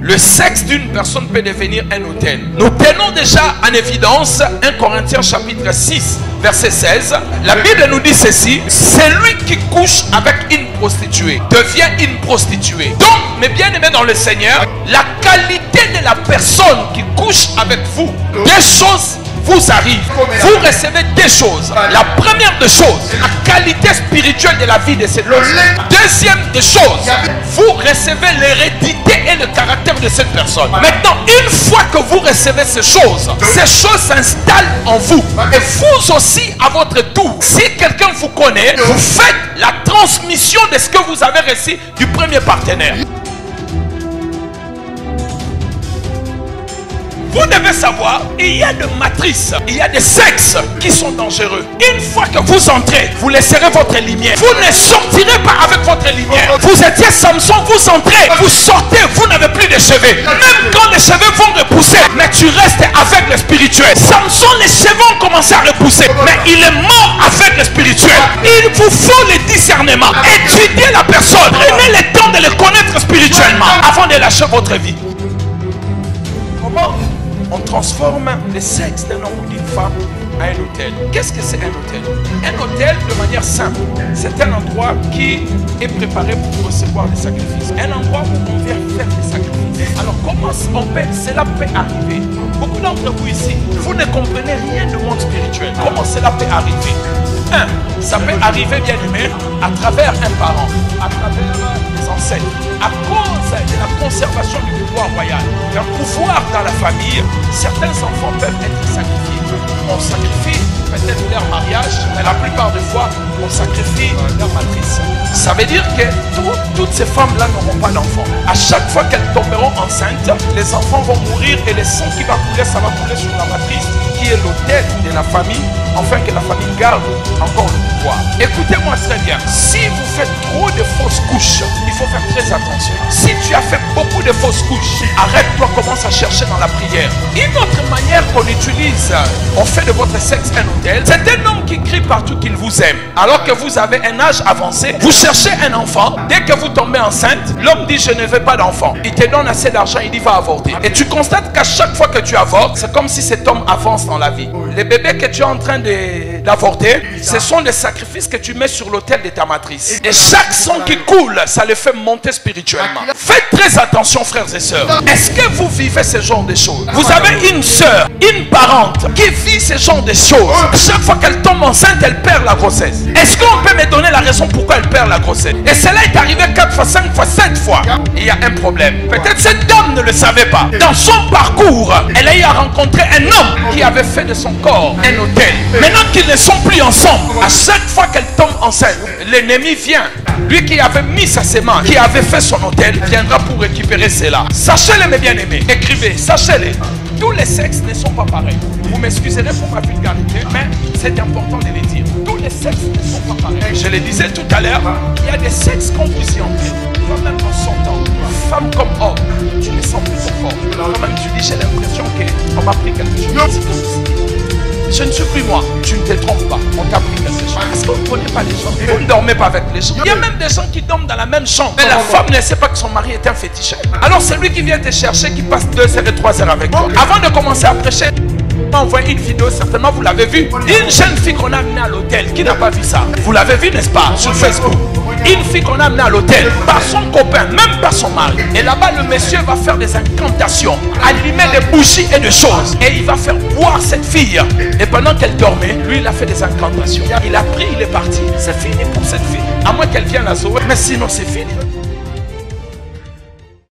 le sexe d'une personne peut devenir un autel. Nous tenons déjà en évidence 1 Corinthiens chapitre 6 verset 16. La Bible nous dit ceci: celui qui couche avec une prostituée devient une prostituée. Donc, mes bien-aimés dans le Seigneur, la qualité de la personne qui couche avec vous, des choses vous arrivent. Vous recevez des choses. La première des choses, la qualité spirituelle de la vie de cette personne. Deuxième des choses, vous recevez l'hérédité et le caractère de cette personne. Maintenant, une fois que vous recevez ces choses s'installent en vous. Et vous aussi, à votre tour, si quelqu'un vous connaît, vous faites la transmission de ce que vous avez reçu du premier partenaire. Vous devez savoir, il y a des matrices, il y a des sexes qui sont dangereux. Une fois que vous entrez, vous laisserez votre lumière. Vous ne sortirez pas avec votre lumière. Vous étiez Samson, vous entrez, vous sortez, vous n'avez plus de cheveux. Même quand les cheveux vont repousser, mais tu restes avec le spirituel. Samson, les cheveux ont commencé à repousser, mais il est mort avec le spirituel. Il vous faut le discernement. Étudiez la personne. Prenez le temps de le connaître spirituellement avant de lâcher votre vie. Comment on transforme le sexe d'un homme ou d'une femme à un hôtel? Qu'est-ce que c'est un hôtel? Un hôtel, de manière simple, c'est un endroit qui est préparé pour recevoir des sacrifices. Un endroit où on vient faire des sacrifices. Alors comment cela peut arriver? Beaucoup d'entre vous ici, vous ne comprenez rien du monde spirituel. Comment cela peut arriver? Ça peut arriver, bien aimé, à travers un parent, à travers les ancêtres, à cause de la conservation du pouvoir royal, d'un pouvoir dans la famille. Certains enfants peuvent être sacrifiés. On sacrifie peut-être leur mariage, mais la plupart des fois, on sacrifie leur matrice. Ça veut dire que toutes ces femmes-là n'auront pas d'enfants. À chaque fois qu'elles tomberont enceintes, les enfants vont mourir et le sang qui va couler, ça va couler sur la matrice, qui est l'autel de la famille, afin que la famille garde encore le pouvoir. Écoutez-moi très bien. Si vous faites trop de fausses couches, il faut faire très attention. Si tu as fait beaucoup de fausses couches, arrête-toi, commence à chercher dans la prière. Une autre manière qu'on utilise, on fait de votre sexe un hôtel, c'est un homme qui crie partout qu'il vous aime. Alors que vous avez un âge avancé, vous cherchez un enfant, dès que vous tombez enceinte, l'homme dit je ne veux pas d'enfant. Il te donne assez d'argent, il dit va avorter. Et tu constates qu'à chaque fois que tu avortes, c'est comme si cet homme avance dans la vie. Les bébés que tu es en train d'avorter, ce sont des sacrifices que tu mets sur l'autel de ta matrice. Et chaque sang qui coule, ça le fait monter spirituellement. Faites très attention, frères et sœurs. Est-ce que vous vivez ce genre de choses? Vous avez une sœur, une parente qui vit ce genre de choses. Chaque fois qu'elle tombe enceinte, elle perd la grossesse. Est-ce qu'on peut me donner la raison pourquoi elle perd la grossesse? Et cela est arrivé 4 fois, 5 fois, 7 fois. Il y a un problème. Peut-être cette dame ne le savait pas. Dans son parcours, elle a eu à rencontrer un homme qui avait fait de son corps un hôtel. Maintenant qu'ils ne sont plus ensemble, à chaque fois qu'elle tombe enceinte, l'ennemi vient. Lui qui avait mis sa sémence, qui avait fait son hôtel, viendra pour récupérer cela. Sachez-le, mes bien-aimés. Écrivez, sachez-le. Tous les sexes ne sont pas pareils. Vous m'excuserez pour ma vulgarité, mais c'est important de le dire. Tous les sexes ne sont pas pareils. Je le disais tout à l'heure, il y a des sexes confusions. Toi-même en sortant, femme comme homme, tu ne sens plus ton corps. Toi-même tu dis, j'ai l'impression qu'on m'a pris quelque chose. Je ne suis plus moi. Tu ne te trompes pas. On t'a pris quelque chose. Est-ce que vous ne connaissez pas les gens? Vous ne dormez pas avec les gens. Il y a même des gens qui dorment dans la même chambre. Mais la femme ne sait pas que son mari est un féticheur. Alors c'est lui qui vient te chercher, qui passe 2 heures et 3 heures avec toi. Avant de commencer à prêcher, on m'a envoyé une vidéo, certainement vous l'avez vue. Une jeune fille qu'on a amenée à l'hôtel. Qui n'a pas vu ça? Vous l'avez vu, n'est-ce pas? Sur Facebook. Une fille qu'on a amenée à l'hôtel par son copain, même par son mari. Et là-bas, le monsieur va faire des incantations, allumer des bougies et des choses. Et il va faire boire cette fille. Et pendant qu'elle dormait, lui, il a fait des incantations. Il a pris, il est parti. C'est fini pour cette fille. À moins qu'elle vienne la sauver. Mais sinon, c'est fini.